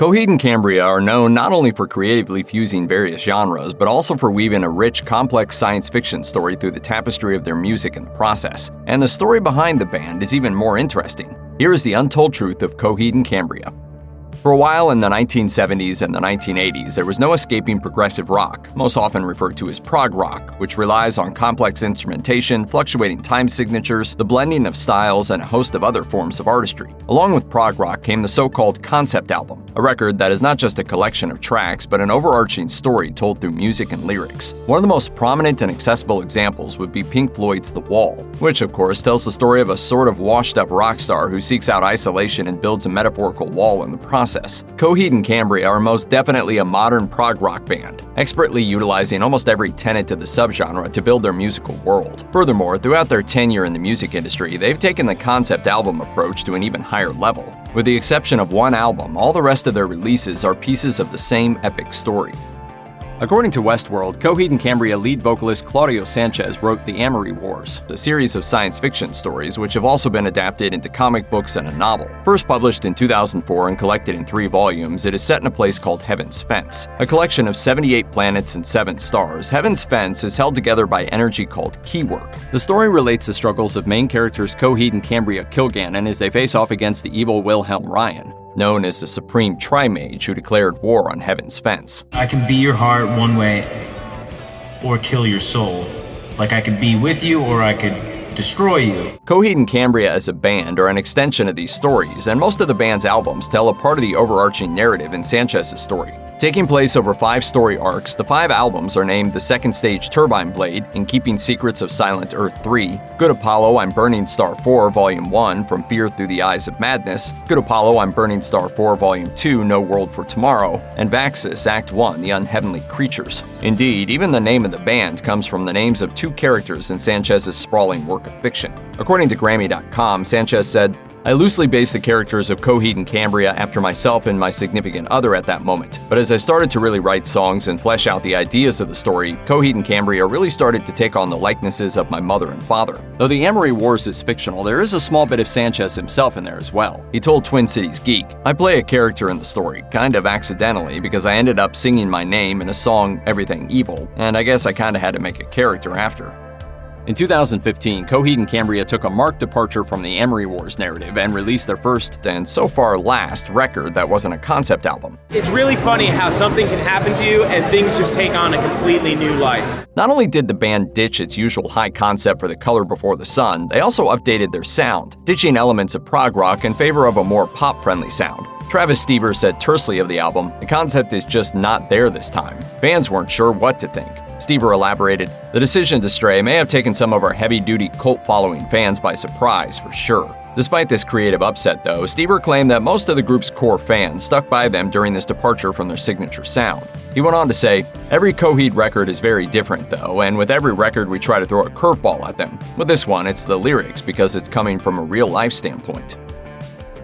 Coheed and Cambria are known not only for creatively fusing various genres, but also for weaving a rich, complex science fiction story through the tapestry of their music in the process. And the story behind the band is even more interesting. Here is the untold truth of Coheed and Cambria. For a while in the 1970s and the 1980s, there was no escaping progressive rock, most often referred to as prog-rock, which relies on complex instrumentation, fluctuating time signatures, the blending of styles, and a host of other forms of artistry. Along with prog-rock came the so-called concept album, a record that is not just a collection of tracks, but an overarching story told through music and lyrics. One of the most prominent and accessible examples would be Pink Floyd's The Wall, which of course tells the story of a sort of washed-up rock star who seeks out isolation and builds a metaphorical wall in the process. Coheed and Cambria are most definitely a modern prog rock band, expertly utilizing almost every tenet of the subgenre to build their musical world. Furthermore, throughout their tenure in the music industry, they've taken the concept album approach to an even higher level. With the exception of one album, all the rest of their releases are pieces of the same epic story. According to Westworld, Coheed and Cambria lead vocalist Claudio Sanchez wrote The Amory Wars, a series of science fiction stories which have also been adapted into comic books and a novel. First published in 2004 and collected in 3 volumes, it is set in a place called Heaven's Fence. A collection of 78 planets and 7 stars, Heaven's Fence is held together by energy called keywork. The story relates the struggles of main characters Coheed and Cambria Kilgannon as they face off against the evil Wilhelm Ryan, known as the Supreme Tri-Mage who declared war on Heaven's Fence. I can be your heart one way or kill your soul. Like I could be with you or I could destroy you. Coheed and Cambria as a band are an extension of these stories, and most of the band's albums tell a part of the overarching narrative in Sanchez's story. Taking place over 5 story arcs, the 5 albums are named The Second Stage Turbine Blade, In Keeping Secrets of Silent Earth 3, Good Apollo, I'm Burning Star 4, Volume 1, From Fear Through the Eyes of Madness, Good Apollo, I'm Burning Star 4, Volume 2, No World for Tomorrow, and Vaxis, Act 1, The Unheavenly Creatures. Indeed, even the name of the band comes from the names of 2 characters in Sanchez's sprawling work of fiction. According to Grammy.com, Sanchez said, I loosely based the characters of Coheed and Cambria after myself and my significant other at that moment. But as I started to really write songs and flesh out the ideas of the story, Coheed and Cambria really started to take on the likenesses of my mother and father. Though the Amory Wars is fictional, there is a small bit of Sanchez himself in there as well. He told Twin Cities Geek, I play a character in the story, kind of accidentally, because I ended up singing my name in a song, Everything Evil, and I guess I kind of had to make a character after. In 2015, Coheed and Cambria took a marked departure from the Amory Wars narrative and released their first, and so far last, record that wasn't a concept album. It's really funny how something can happen to you and things just take on a completely new life. Not only did the band ditch its usual high concept for The Color Before the Sun, they also updated their sound, ditching elements of prog rock in favor of a more pop-friendly sound. Travis Stever said tersely of the album, the concept is just not there this time. Fans weren't sure what to think. Stever elaborated, the decision to stray may have taken some of our heavy-duty cult-following fans by surprise, for sure. Despite this creative upset, though, Stever claimed that most of the group's core fans stuck by them during this departure from their signature sound. He went on to say, every Coheed record is very different, though, and with every record we try to throw a curveball at them. With this one, it's the lyrics because it's coming from a real-life standpoint.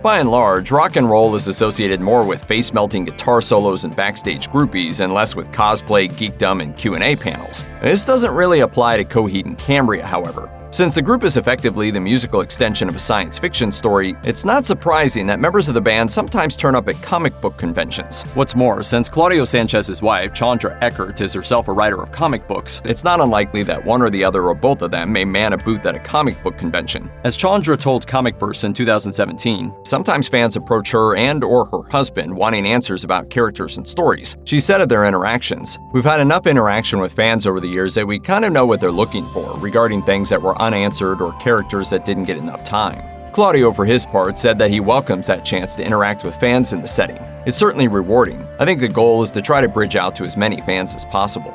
By and large, rock and roll is associated more with face-melting guitar solos and backstage groupies and less with cosplay, geekdom, and Q&A panels. This doesn't really apply to Coheed and Cambria, however. Since the group is effectively the musical extension of a science fiction story, it's not surprising that members of the band sometimes turn up at comic book conventions. What's more, since Claudio Sanchez's wife, Chandra Eckert, is herself a writer of comic books, it's not unlikely that one or the other or both of them may man a booth at a comic book convention. As Chandra told Comicverse in 2017, sometimes fans approach her and or her husband wanting answers about characters and stories. She said of their interactions, we've had enough interaction with fans over the years that we kind of know what they're looking for regarding things that were unanswered or characters that didn't get enough time. Claudio, for his part, said that he welcomes that chance to interact with fans in the setting. It's certainly rewarding. I think the goal is to try to bridge out to as many fans as possible.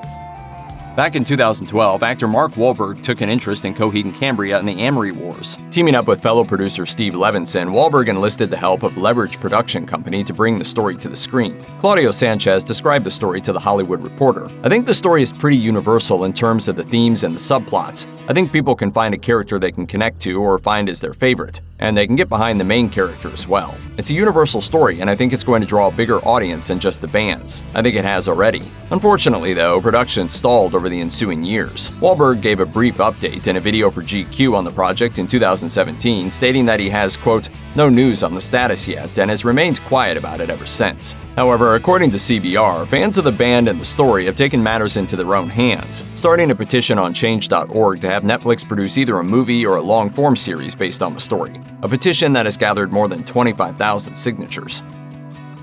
Back in 2012, actor Mark Wahlberg took an interest in Coheed and Cambria and the Amory Wars. Teaming up with fellow producer Steve Levinson, Wahlberg enlisted the help of Leverage Production Company to bring the story to the screen. Claudio Sanchez described the story to The Hollywood Reporter. I think the story is pretty universal in terms of the themes and the subplots. I think people can find a character they can connect to or find as their favorite, and they can get behind the main character as well. It's a universal story, and I think it's going to draw a bigger audience than just the bands. I think it has already. Unfortunately, though, production stalled over the ensuing years. Wahlberg gave a brief update in a video for GQ on the project in 2017, stating that he has, quote, no news on the status yet and has remained quiet about it ever since. However, according to CBR, fans of the band and the story have taken matters into their own hands, starting a petition on change.org to have Netflix produce either a movie or a long-form series based on the story, a petition that has gathered more than 25,000 signatures.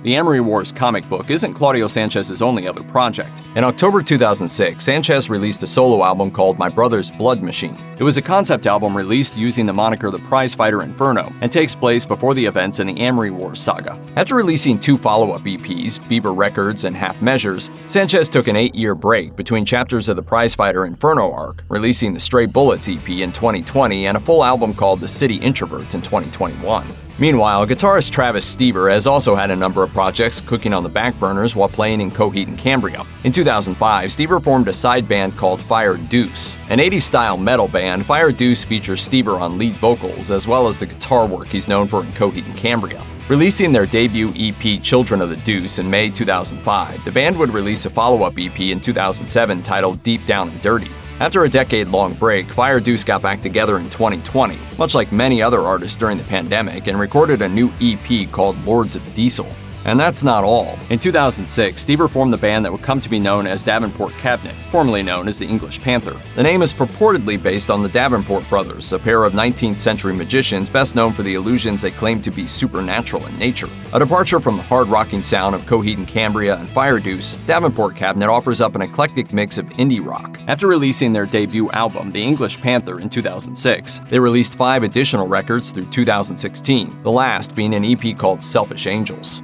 The Amory Wars comic book isn't Claudio Sanchez's only other project. In October 2006, Sanchez released a solo album called My Brother's Blood Machine. It was a concept album released using the moniker The Prize Fighter Inferno and takes place before the events in the Amory Wars saga. After releasing 2 follow-up EPs, Beaver Records and Half Measures, Sanchez took an 8-year break between chapters of the Prize Fighter Inferno arc, releasing the Stray Bullets EP in 2020 and a full album called The City Introvert in 2021. Meanwhile, guitarist Travis Stever has also had a number of projects cooking on the back burners while playing in Coheed and Cambria. In 2005, Stever formed a side band called Fire Deuce. An 80s-style metal band, Fire Deuce features Stever on lead vocals as well as the guitar work he's known for in Coheed and Cambria. Releasing their debut EP Children of the Deuce in May 2005, the band would release a follow-up EP in 2007 titled Deep Down and Dirty. After a decade-long break, Fire Deuce got back together in 2020, much like many other artists during the pandemic, and recorded a new EP called Lords of Diesel. And that's not all. In 2006, Stever formed the band that would come to be known as Davenport Cabinet, formerly known as the English Panther. The name is purportedly based on the Davenport brothers, a pair of 19th-century magicians best known for the illusions they claim to be supernatural in nature. A departure from the hard-rocking sound of Coheed and Cambria and Fire Deuce, Davenport Cabinet offers up an eclectic mix of indie rock. After releasing their debut album, The English Panther, in 2006, they released 5 additional records through 2016, the last being an EP called Selfish Angels.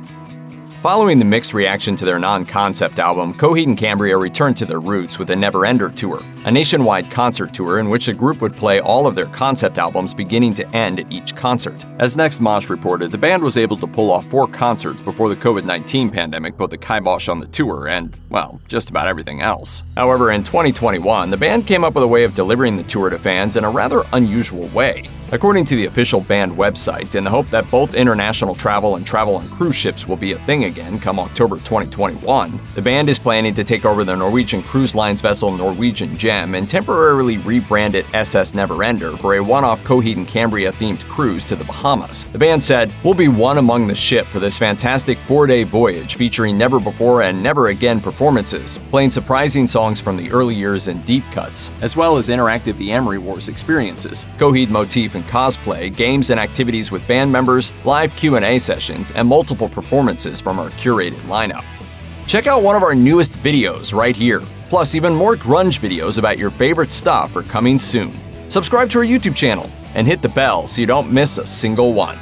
Following the mixed reaction to their non-concept album, Coheed and Cambria returned to their roots with a Never Ender tour, a nationwide concert tour in which the group would play all of their concept albums beginning to end at each concert. As Next Mosh reported, the band was able to pull off 4 concerts before the COVID-19 pandemic put the kibosh on the tour and, well, just about everything else. However, in 2021, the band came up with a way of delivering the tour to fans in a rather unusual way. According to the official band website, in the hope that both international travel and travel on cruise ships will be a thing again come October 2021, the band is planning to take over the Norwegian Cruise Line's vessel Norwegian Gem and temporarily rebrand it SS Neverender for a one-off Coheed and Cambria-themed cruise to the Bahamas. The band said, "We'll be one among the ship for this fantastic 4-day voyage featuring never-before and never-again performances, playing surprising songs from the early years and deep cuts, as well as interactive The Amory Wars experiences, Coheed motif and cosplay, games and activities with band members, live Q&A sessions, and multiple performances from our curated lineup." Check out one of our newest videos right here. Plus, even more grunge videos about your favorite stuff are coming soon. Subscribe to our YouTube channel and hit the bell so you don't miss a single one.